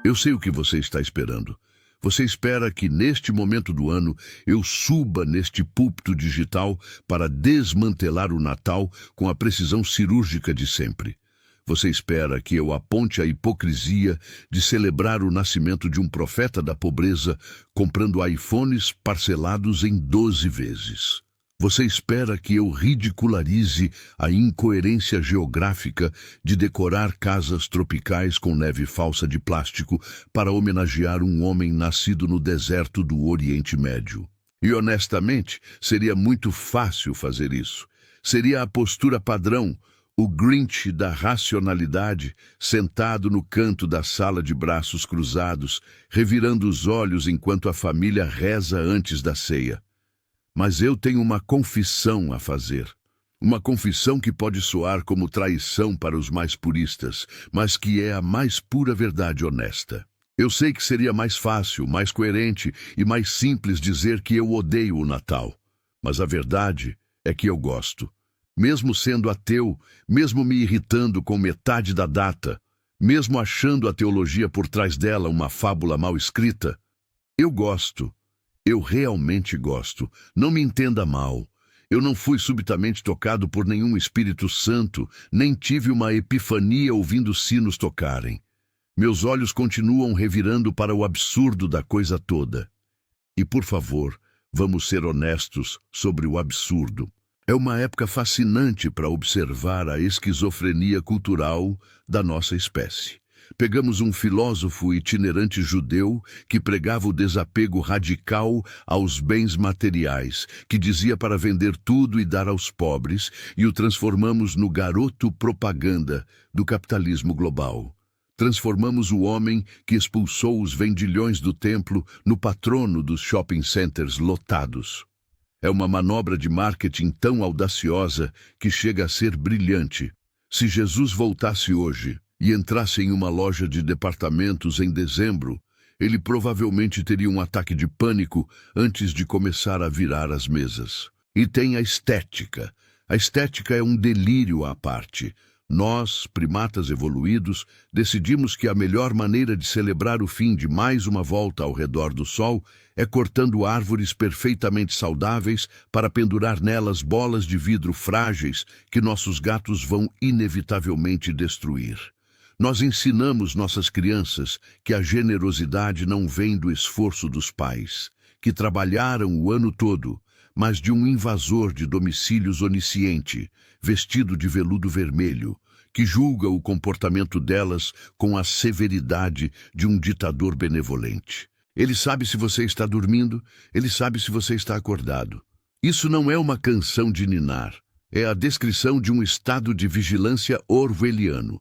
Eu sei o que você está esperando. Você espera que neste momento do ano eu suba neste púlpito digital para desmantelar o Natal com a precisão cirúrgica de sempre. Você espera que eu aponte a hipocrisia de celebrar o nascimento de um profeta da pobreza comprando iPhones parcelados em 12 vezes. Você espera que eu ridicularize a incoerência geográfica de decorar casas tropicais com neve falsa de plástico para homenagear um homem nascido no deserto do Oriente Médio. E honestamente, seria muito fácil fazer isso. Seria a postura padrão, o Grinch da racionalidade, sentado no canto da sala de braços cruzados, revirando os olhos enquanto a família reza antes da ceia. Mas eu tenho uma confissão a fazer. Uma confissão que pode soar como traição para os mais puristas, mas que é a mais pura verdade honesta. Eu sei que seria mais fácil, mais coerente e mais simples dizer que eu odeio o Natal. Mas a verdade é que eu gosto. Mesmo sendo ateu, mesmo me irritando com metade da data, mesmo achando a teologia por trás dela uma fábula mal escrita, eu gosto. Eu realmente gosto. Não me entenda mal. Eu não fui subitamente tocado por nenhum Espírito Santo, nem tive uma epifania ouvindo sinos tocarem. Meus olhos continuam revirando para o absurdo da coisa toda. E, por favor, vamos ser honestos sobre o absurdo. É uma época fascinante para observar a esquizofrenia cultural da nossa espécie. Pegamos um filósofo itinerante judeu que pregava o desapego radical aos bens materiais, que dizia para vender tudo e dar aos pobres, e o transformamos no garoto propaganda do capitalismo global. Transformamos o homem que expulsou os vendilhões do templo no patrono dos shopping centers lotados. É uma manobra de marketing tão audaciosa que chega a ser brilhante. Se Jesus voltasse hoje e entrasse em uma loja de departamentos em dezembro, ele provavelmente teria um ataque de pânico antes de começar a virar as mesas. E tem a estética. A estética é um delírio à parte. Nós, primatas evoluídos, decidimos que a melhor maneira de celebrar o fim de mais uma volta ao redor do Sol é cortando árvores perfeitamente saudáveis para pendurar nelas bolas de vidro frágeis que nossos gatos vão inevitavelmente destruir. Nós ensinamos nossas crianças que a generosidade não vem do esforço dos pais, que trabalharam o ano todo, mas de um invasor de domicílios onisciente, vestido de veludo vermelho, que julga o comportamento delas com a severidade de um ditador benevolente. Ele sabe se você está dormindo, ele sabe se você está acordado. Isso não é uma canção de ninar. É a descrição de um estado de vigilância orwelliano.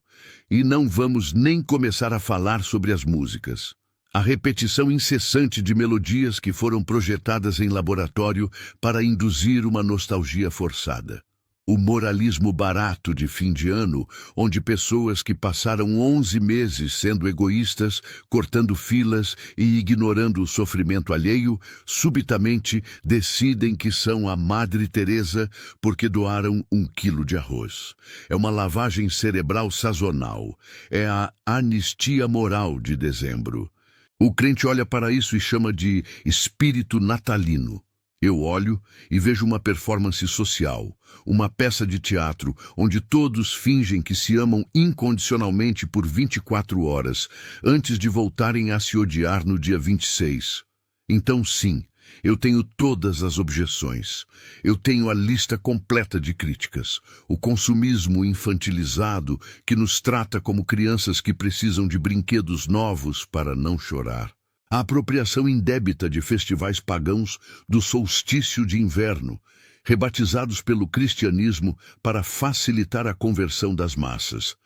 E não vamos nem começar a falar sobre as músicas. A repetição incessante de melodias que foram projetadas em laboratório para induzir uma nostalgia forçada. O moralismo barato de fim de ano, onde pessoas que passaram 11 meses sendo egoístas, cortando filas e ignorando o sofrimento alheio, subitamente decidem que são a Madre Teresa porque doaram 1 quilo de arroz. É uma lavagem cerebral sazonal. É a anistia moral de dezembro. O crente olha para isso e chama de espírito natalino. Eu olho e vejo uma performance social, uma peça de teatro onde todos fingem que se amam incondicionalmente por 24 horas, antes de voltarem a se odiar no dia 26. Então sim, eu tenho todas as objeções. Eu tenho a lista completa de críticas. O consumismo infantilizado que nos trata como crianças que precisam de brinquedos novos para não chorar. A apropriação indébita de festivais pagãos do solstício de inverno, rebatizados pelo cristianismo para facilitar a conversão das massas.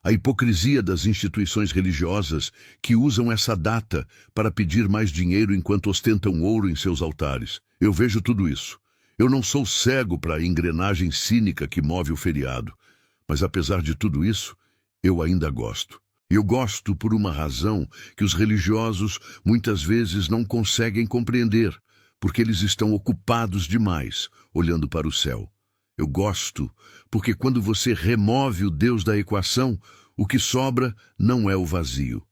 A hipocrisia das instituições religiosas que usam essa data para pedir mais dinheiro enquanto ostentam ouro em seus altares. Eu vejo tudo isso. Eu não sou cego para a engrenagem cínica que move o feriado. Mas apesar de tudo isso, eu ainda gosto. Eu gosto por uma razão que os religiosos muitas vezes não conseguem compreender, porque eles estão ocupados demais, olhando para o céu. Eu gosto porque quando você remove o Deus da equação, o que sobra não é o vazio.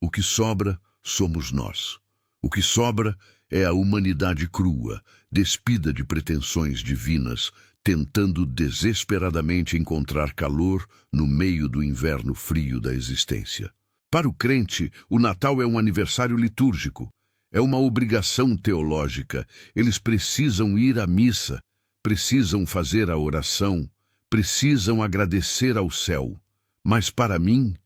O que sobra somos nós. O que sobra é a humanidade crua, despida de pretensões divinas, tentando desesperadamente encontrar calor no meio do inverno frio da existência. Para o crente, o Natal é um aniversário litúrgico, é uma obrigação teológica. Eles precisam ir à missa, precisam fazer a oração, precisam agradecer ao céu. Mas para mim,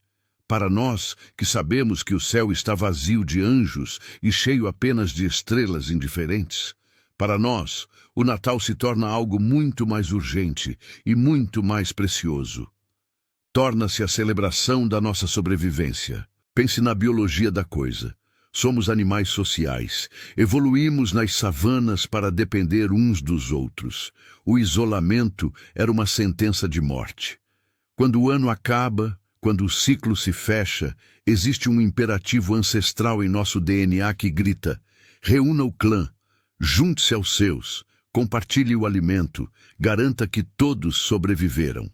para nós que sabemos que o céu está vazio de anjos e cheio apenas de estrelas indiferentes, para nós, o Natal se torna algo muito mais urgente e muito mais precioso. Torna-se a celebração da nossa sobrevivência. Pense na biologia da coisa. Somos animais sociais. Evoluímos nas savanas para depender uns dos outros. O isolamento era uma sentença de morte. Quando o ano acaba, quando o ciclo se fecha, existe um imperativo ancestral em nosso DNA que grita: reúna o clã, junte-se aos seus, compartilhe o alimento, garanta que todos sobreviveram.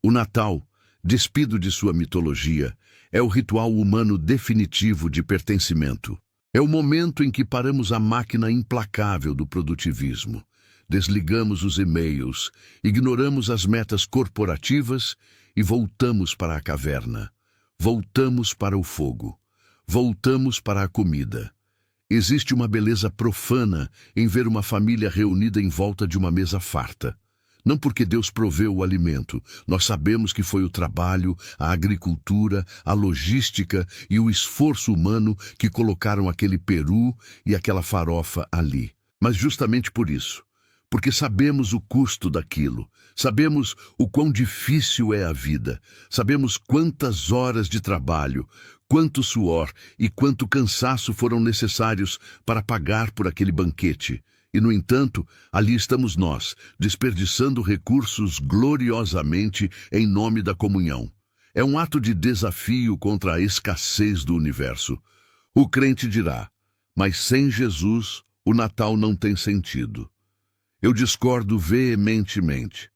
O Natal, despido de sua mitologia, é o ritual humano definitivo de pertencimento. É o momento em que paramos a máquina implacável do produtivismo, desligamos os e-mails, ignoramos as metas corporativas e voltamos para a caverna. Voltamos para o fogo. Voltamos para a comida. Existe uma beleza profana em ver uma família reunida em volta de uma mesa farta. Não porque Deus proveu o alimento. Nós sabemos que foi o trabalho, a agricultura, a logística e o esforço humano que colocaram aquele peru e aquela farofa ali. Mas justamente por isso, porque sabemos o custo daquilo, sabemos o quão difícil é a vida, sabemos quantas horas de trabalho, quanto suor e quanto cansaço foram necessários para pagar por aquele banquete. E, no entanto, ali estamos nós, desperdiçando recursos gloriosamente em nome da comunhão. É um ato de desafio contra a escassez do universo. O crente dirá: mas sem Jesus, o Natal não tem sentido. Eu discordo veementemente.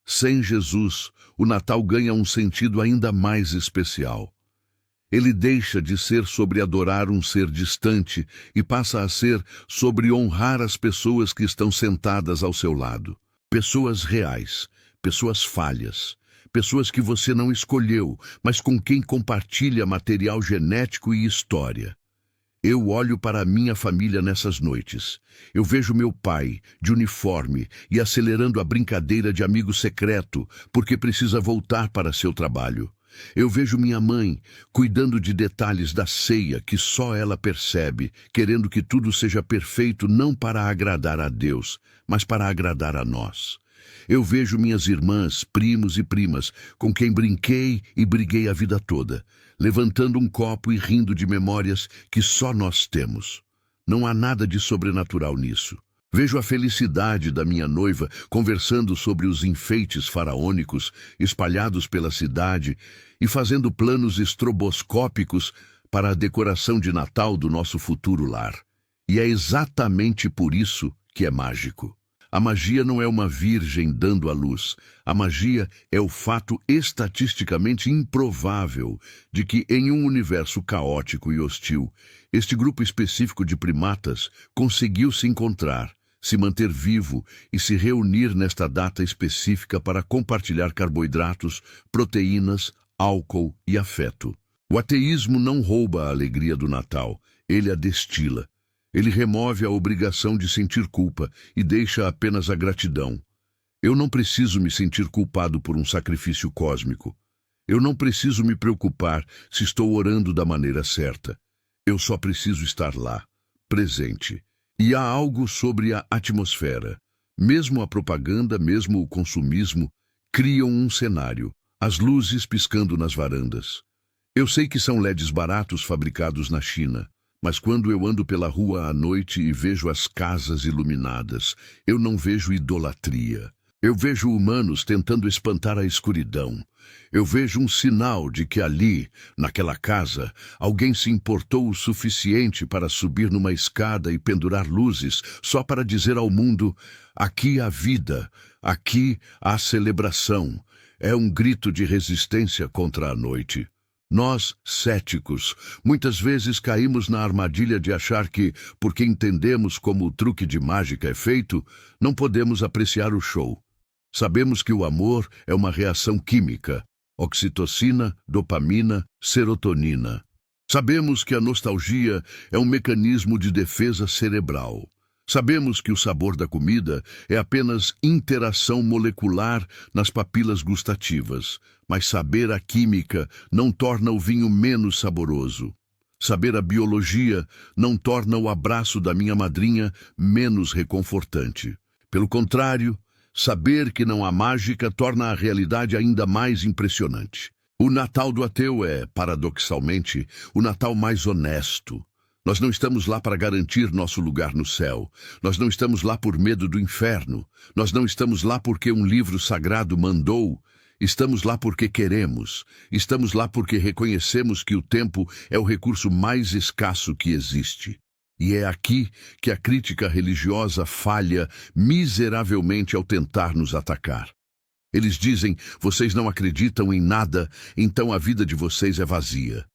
Sem Jesus, o Natal ganha um sentido ainda mais especial. Ele deixa de ser sobre adorar um ser distante e passa a ser sobre honrar as pessoas que estão sentadas ao seu lado. Pessoas reais, pessoas falhas, pessoas que você não escolheu, mas com quem compartilha material genético e história. Eu olho para a minha família nessas noites. Eu vejo meu pai, de uniforme, e acelerando a brincadeira de amigo secreto, porque precisa voltar para seu trabalho. Eu vejo minha mãe cuidando de detalhes da ceia que só ela percebe, querendo que tudo seja perfeito não para agradar a Deus, mas para agradar a nós. Eu vejo minhas irmãs, primos e primas, com quem brinquei e briguei a vida toda, levantando um copo e rindo de memórias que só nós temos. Não há nada de sobrenatural nisso. Vejo a felicidade da minha noiva conversando sobre os enfeites faraônicos espalhados pela cidade e fazendo planos estroboscópicos para a decoração de Natal do nosso futuro lar. E é exatamente por isso que é mágico. A magia não é uma virgem dando à luz. A magia é o fato estatisticamente improvável de que, em um universo caótico e hostil, este grupo específico de primatas conseguiu se encontrar, se manter vivo e se reunir nesta data específica para compartilhar carboidratos, proteínas, álcool e afeto. O ateísmo não rouba a alegria do Natal, ele a destila. Ele remove a obrigação de sentir culpa e deixa apenas a gratidão. Eu não preciso me sentir culpado por um sacrifício cósmico. Eu não preciso me preocupar se estou orando da maneira certa. Eu só preciso estar lá, presente. E há algo sobre a atmosfera. Mesmo a propaganda, mesmo o consumismo, criam um cenário. As luzes piscando nas varandas. Eu sei que são LEDs baratos fabricados na China. Mas quando eu ando pela rua à noite e vejo as casas iluminadas, eu não vejo idolatria. Eu vejo humanos tentando espantar a escuridão. Eu vejo um sinal de que ali, naquela casa, alguém se importou o suficiente para subir numa escada e pendurar luzes só para dizer ao mundo: aqui há vida, aqui há celebração. É um grito de resistência contra a noite. Nós, céticos, muitas vezes caímos na armadilha de achar que, porque entendemos como o truque de mágica é feito, não podemos apreciar o show. Sabemos que o amor é uma reação química, oxitocina, dopamina, serotonina. Sabemos que a nostalgia é um mecanismo de defesa cerebral. Sabemos que o sabor da comida é apenas interação molecular nas papilas gustativas, mas saber a química não torna o vinho menos saboroso. Saber a biologia não torna o abraço da minha madrinha menos reconfortante. Pelo contrário, saber que não há mágica torna a realidade ainda mais impressionante. O Natal do ateu é, paradoxalmente, o Natal mais honesto. Nós não estamos lá para garantir nosso lugar no céu. Nós não estamos lá por medo do inferno. Nós não estamos lá porque um livro sagrado mandou. Estamos lá porque queremos. Estamos lá porque reconhecemos que o tempo é o recurso mais escasso que existe. E é aqui que a crítica religiosa falha miseravelmente ao tentar nos atacar. Eles dizem, vocês não acreditam em nada, então a vida de vocês é vazia.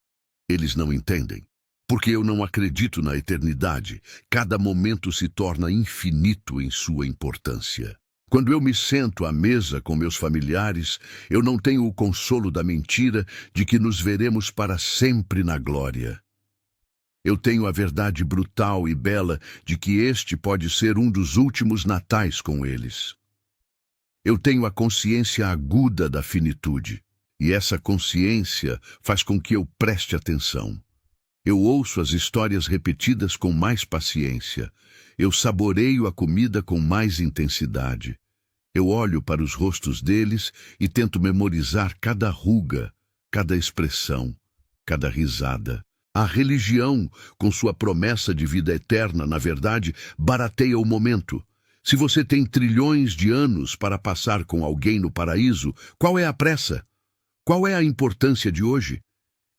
Eles não entendem. Porque eu não acredito na eternidade, cada momento se torna infinito em sua importância. Quando eu me sento à mesa com meus familiares, eu não tenho o consolo da mentira de que nos veremos para sempre na glória. Eu tenho a verdade brutal e bela de que este pode ser um dos últimos natais com eles. Eu tenho a consciência aguda da finitude, e essa consciência faz com que eu preste atenção. Eu ouço as histórias repetidas com mais paciência. Eu saboreio a comida com mais intensidade. Eu olho para os rostos deles e tento memorizar cada ruga, cada expressão, cada risada. A religião, com sua promessa de vida eterna, na verdade, barateia o momento. Se você tem trilhões de anos para passar com alguém no paraíso, qual é a pressa? Qual é a importância de hoje?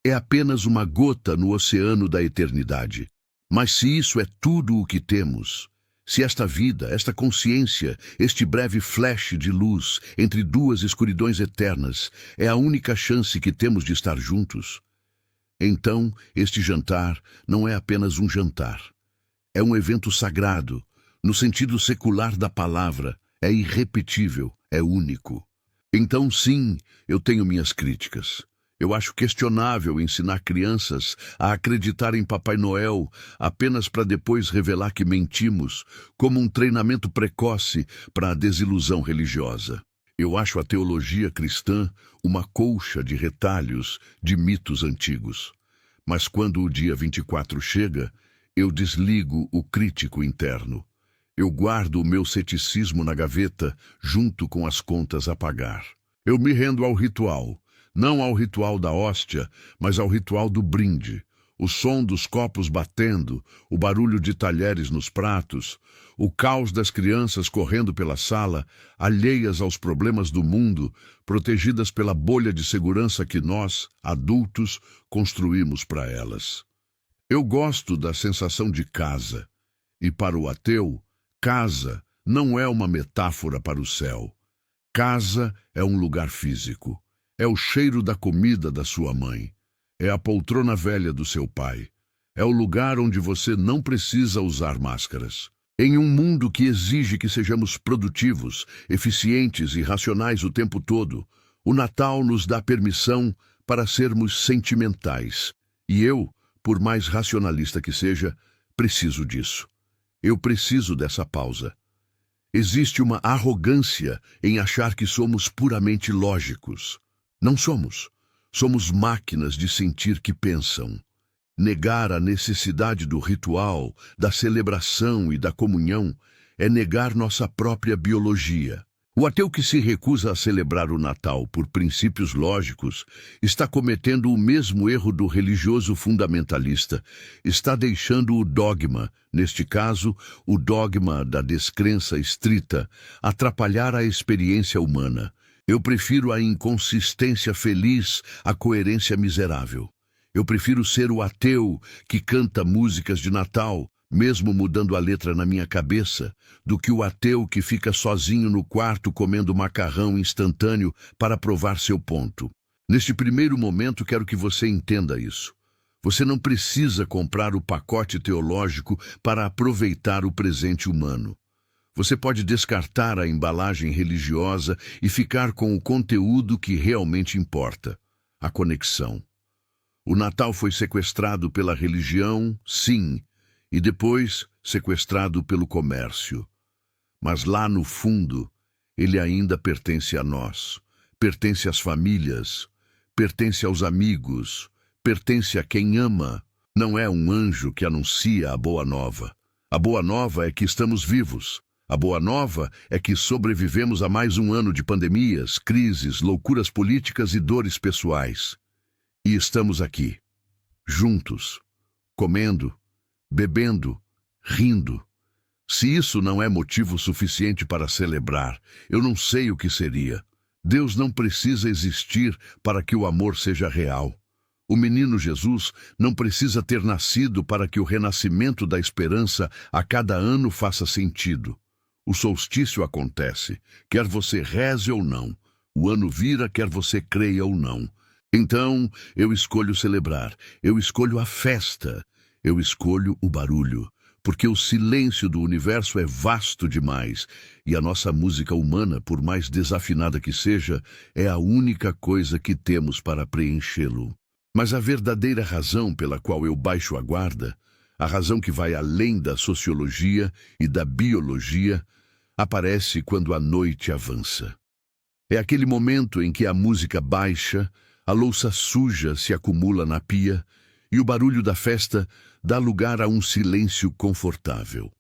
É apenas uma gota no oceano da eternidade. Mas se isso é tudo o que temos, se esta vida, esta consciência, este breve flash de luz entre duas escuridões eternas é a única chance que temos de estar juntos, então este jantar não é apenas um jantar. É um evento sagrado, no sentido secular da palavra, é irrepetível, é único. Então sim, eu tenho minhas críticas. Eu acho questionável ensinar crianças a acreditar em Papai Noel apenas para depois revelar que mentimos, como um treinamento precoce para a desilusão religiosa. Eu acho a teologia cristã uma colcha de retalhos de mitos antigos. Mas quando o dia 24 chega, eu desligo o crítico interno. Eu guardo o meu ceticismo na gaveta junto com as contas a pagar. Eu me rendo ao ritual. Não ao ritual da hóstia, mas ao ritual do brinde. O som dos copos batendo, o barulho de talheres nos pratos, o caos das crianças correndo pela sala, alheias aos problemas do mundo, protegidas pela bolha de segurança que nós, adultos, construímos para elas. Eu gosto da sensação de casa. E para o ateu, casa não é uma metáfora para o céu. Casa é um lugar físico. É o cheiro da comida da sua mãe. É a poltrona velha do seu pai. É o lugar onde você não precisa usar máscaras. Em um mundo que exige que sejamos produtivos, eficientes e racionais o tempo todo, o Natal nos dá permissão para sermos sentimentais. E eu, por mais racionalista que seja, preciso disso. Eu preciso dessa pausa. Existe uma arrogância em achar que somos puramente lógicos. Não somos. Somos máquinas de sentir que pensam. Negar a necessidade do ritual, da celebração e da comunhão é negar nossa própria biologia. O ateu que se recusa a celebrar o Natal por princípios lógicos está cometendo o mesmo erro do religioso fundamentalista. Está deixando o dogma, neste caso, o dogma da descrença estrita, atrapalhar a experiência humana. Eu prefiro a inconsistência feliz à coerência miserável. Eu prefiro ser o ateu que canta músicas de Natal, mesmo mudando a letra na minha cabeça, do que o ateu que fica sozinho no quarto comendo macarrão instantâneo para provar seu ponto. Neste primeiro momento, quero que você entenda isso. Você não precisa comprar o pacote teológico para aproveitar o presente humano. Você pode descartar a embalagem religiosa e ficar com o conteúdo que realmente importa, a conexão. O Natal foi sequestrado pela religião, sim, e depois sequestrado pelo comércio. Mas lá no fundo, ele ainda pertence a nós, pertence às famílias, pertence aos amigos, pertence a quem ama. Não é um anjo que anuncia a boa nova. A boa nova é que estamos vivos. A boa nova é que sobrevivemos a mais um ano de pandemias, crises, loucuras políticas e dores pessoais. E estamos aqui, juntos, comendo, bebendo, rindo. Se isso não é motivo suficiente para celebrar, eu não sei o que seria. Deus não precisa existir para que o amor seja real. O menino Jesus não precisa ter nascido para que o renascimento da esperança a cada ano faça sentido. O solstício acontece, quer você reze ou não. O ano vira, quer você creia ou não. Então, eu escolho celebrar, eu escolho a festa, eu escolho o barulho, porque o silêncio do universo é vasto demais, e a nossa música humana, por mais desafinada que seja, é a única coisa que temos para preenchê-lo. Mas a verdadeira razão pela qual eu baixo a guarda, a razão que vai além da sociologia e da biologia, aparece quando a noite avança. É aquele momento em que a música baixa, a louça suja se acumula na pia e o barulho da festa dá lugar a um silêncio confortável.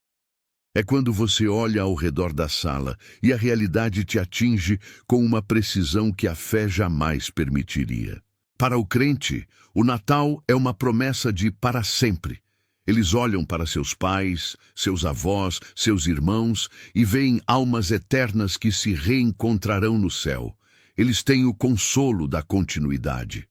É quando você olha ao redor da sala e a realidade te atinge com uma precisão que a fé jamais permitiria. Para o crente, o Natal é uma promessa de para sempre. Eles olham para seus pais, seus avós, seus irmãos e veem almas eternas que se reencontrarão no céu. Eles têm o consolo da continuidade.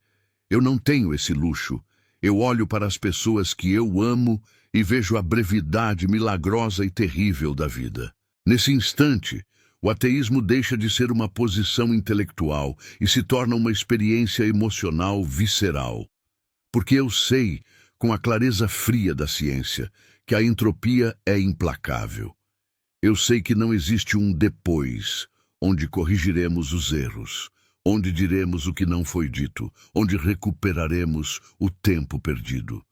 Eu não tenho esse luxo. Eu olho para as pessoas que eu amo e vejo a brevidade milagrosa e terrível da vida. Nesse instante, o ateísmo deixa de ser uma posição intelectual e se torna uma experiência emocional visceral. Porque eu sei, com a clareza fria da ciência, que a entropia é implacável. Eu sei que não existe um depois, onde corrigiremos os erros, onde diremos o que não foi dito, onde recuperaremos o tempo perdido.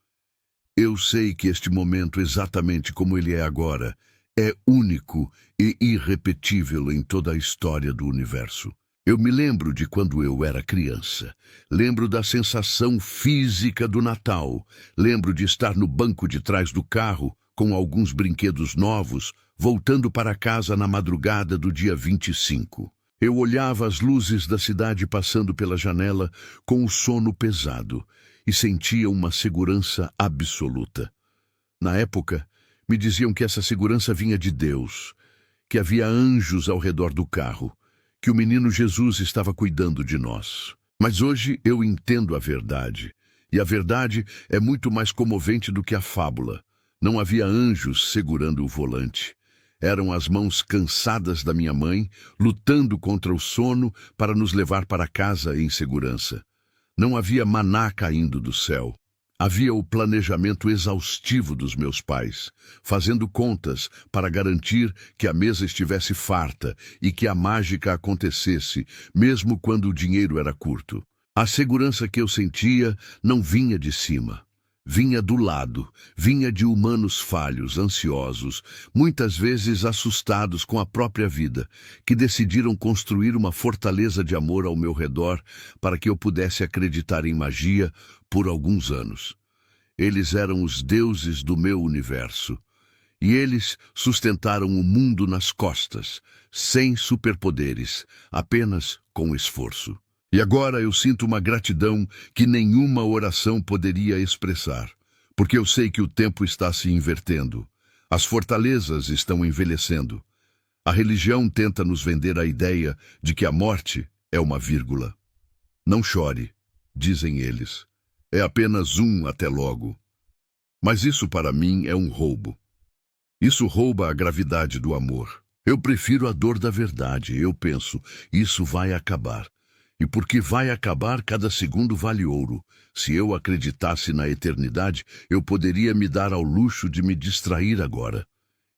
Eu sei que este momento, exatamente como ele é agora, é único e irrepetível em toda a história do universo. Eu me lembro de quando eu era criança. Lembro da sensação física do Natal. Lembro de estar no banco de trás do carro, com alguns brinquedos novos, voltando para casa na madrugada do dia 25. Eu olhava as luzes da cidade passando pela janela com o sono pesado e sentia uma segurança absoluta. Na época, me diziam que essa segurança vinha de Deus, que havia anjos ao redor do carro, que o menino Jesus estava cuidando de nós. Mas hoje eu entendo a verdade, e a verdade é muito mais comovente do que a fábula. Não havia anjos segurando o volante. Eram as mãos cansadas da minha mãe, lutando contra o sono para nos levar para casa em segurança. Não havia maná caindo do céu. Havia o planejamento exaustivo dos meus pais, fazendo contas para garantir que a mesa estivesse farta e que a mágica acontecesse, mesmo quando o dinheiro era curto. A segurança que eu sentia não vinha de cima. Vinha do lado, vinha de humanos falhos, ansiosos, muitas vezes assustados com a própria vida, que decidiram construir uma fortaleza de amor ao meu redor para que eu pudesse acreditar em magia por alguns anos. Eles eram os deuses do meu universo, e eles sustentaram o mundo nas costas, sem superpoderes, apenas com esforço. E agora eu sinto uma gratidão que nenhuma oração poderia expressar, porque eu sei que o tempo está se invertendo. As fortalezas estão envelhecendo. A religião tenta nos vender a ideia de que a morte é uma vírgula. Não chore, dizem eles. É apenas um até logo. Mas isso para mim é um roubo. Isso rouba a gravidade do amor. Eu prefiro a dor da verdade. Eu penso, isso vai acabar. E porque vai acabar, cada segundo vale ouro. Se eu acreditasse na eternidade, eu poderia me dar ao luxo de me distrair agora.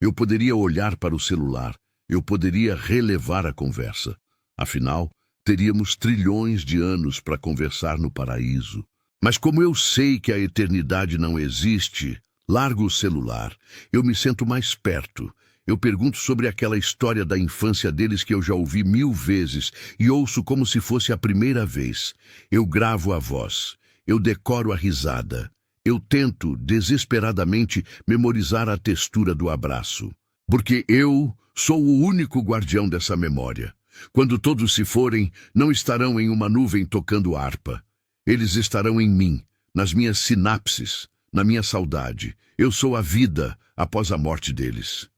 Eu poderia olhar para o celular. Eu poderia relevar a conversa. Afinal, teríamos trilhões de anos para conversar no paraíso. Mas como eu sei que a eternidade não existe, largo o celular. Eu me sento mais perto. Eu pergunto sobre aquela história da infância deles que eu já ouvi 1000 vezes e ouço como se fosse a primeira vez. Eu gravo a voz. Eu decoro a risada. Eu tento, desesperadamente, memorizar a textura do abraço. Porque eu sou o único guardião dessa memória. Quando todos se forem, não estarão em uma nuvem tocando harpa. Eles estarão em mim, nas minhas sinapses, na minha saudade. Eu sou a vida após a morte deles.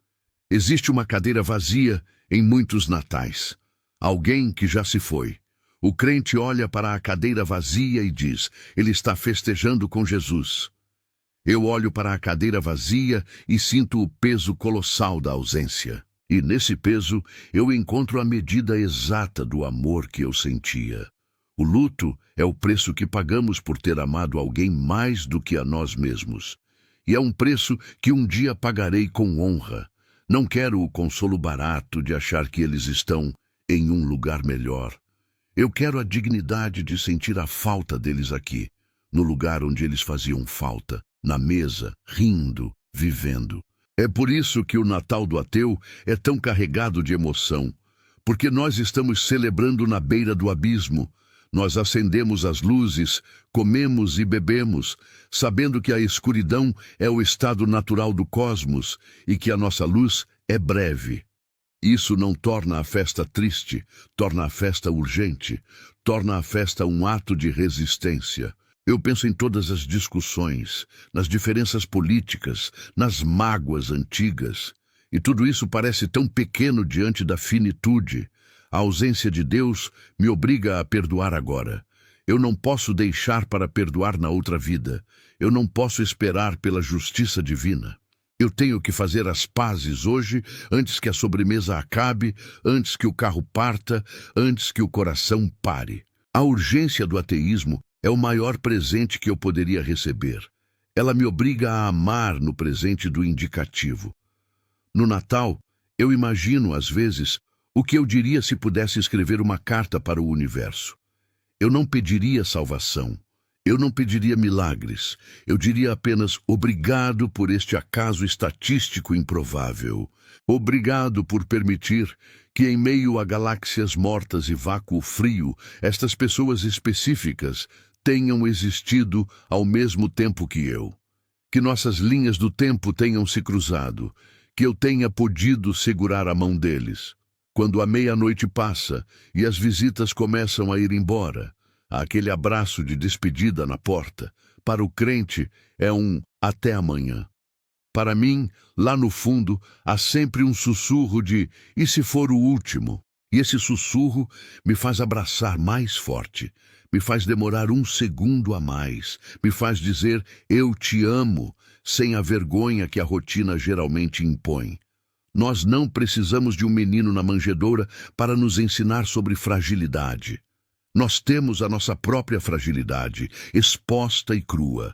Existe uma cadeira vazia em muitos natais. Alguém que já se foi. O crente olha para a cadeira vazia e diz, ele está festejando com Jesus. Eu olho para a cadeira vazia e sinto o peso colossal da ausência. E nesse peso eu encontro a medida exata do amor que eu sentia. O luto é o preço que pagamos por ter amado alguém mais do que a nós mesmos. E é um preço que um dia pagarei com honra. Não quero o consolo barato de achar que eles estão em um lugar melhor. Eu quero a dignidade de sentir a falta deles aqui, no lugar onde eles faziam falta, na mesa, rindo, vivendo. É por isso que o Natal do ateu é tão carregado de emoção, porque nós estamos celebrando na beira do abismo. Nós acendemos as luzes, comemos e bebemos, sabendo que a escuridão é o estado natural do cosmos e que a nossa luz é breve. Isso não torna a festa triste, torna a festa urgente, torna a festa um ato de resistência. Eu penso em todas as discussões, nas diferenças políticas, nas mágoas antigas, e tudo isso parece tão pequeno diante da finitude. A ausência de Deus me obriga a perdoar agora. Eu não posso deixar para perdoar na outra vida. Eu não posso esperar pela justiça divina. Eu tenho que fazer as pazes hoje, antes que a sobremesa acabe, antes que o carro parta, antes que o coração pare. A urgência do ateísmo é o maior presente que eu poderia receber. Ela me obriga a amar no presente do indicativo. No Natal, eu imagino, às vezes, o que eu diria se pudesse escrever uma carta para o universo. Eu não pediria salvação. Eu não pediria milagres. Eu diria apenas obrigado por este acaso estatístico improvável. Obrigado por permitir que, em meio a galáxias mortas e vácuo frio, estas pessoas específicas tenham existido ao mesmo tempo que eu. Que nossas linhas do tempo tenham se cruzado. Que eu tenha podido segurar a mão deles. Quando a meia-noite passa e as visitas começam a ir embora, há aquele abraço de despedida na porta. Para o crente é um até amanhã. Para mim, lá no fundo, há sempre um sussurro de e se for o último? E esse sussurro me faz abraçar mais forte, me faz demorar um segundo a mais, me faz dizer eu te amo, sem a vergonha que a rotina geralmente impõe. Nós não precisamos de um menino na manjedoura para nos ensinar sobre fragilidade. Nós temos a nossa própria fragilidade, exposta e crua.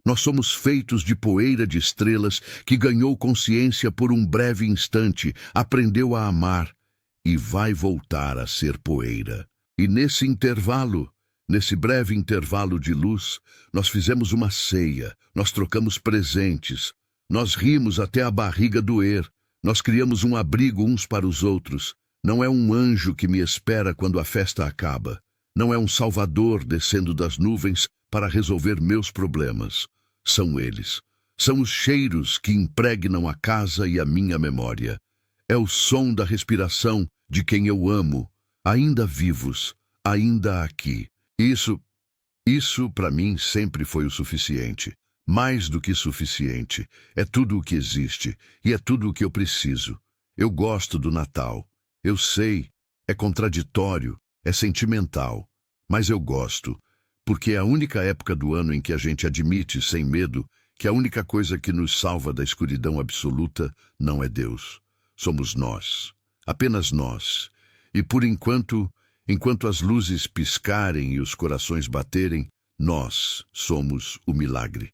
Nós somos feitos de poeira de estrelas que ganhou consciência por um breve instante, aprendeu a amar e vai voltar a ser poeira. E nesse intervalo, nesse breve intervalo de luz, nós fizemos uma ceia, nós trocamos presentes, nós rimos até a barriga doer. Nós criamos um abrigo uns para os outros. Não é um anjo que me espera quando a festa acaba. Não é um salvador descendo das nuvens para resolver meus problemas. São eles. São os cheiros que impregnam a casa e a minha memória. É o som da respiração de quem eu amo, ainda vivos, ainda aqui. Isso para mim sempre foi o suficiente. Mais do que suficiente. É tudo o que existe e é tudo o que eu preciso. Eu gosto do Natal. Eu sei, é contraditório, é sentimental. Mas eu gosto, porque é a única época do ano em que a gente admite, sem medo, que a única coisa que nos salva da escuridão absoluta não é Deus. Somos nós. Apenas nós. E por enquanto, Enquanto as luzes piscarem e os corações baterem, nós somos o milagre.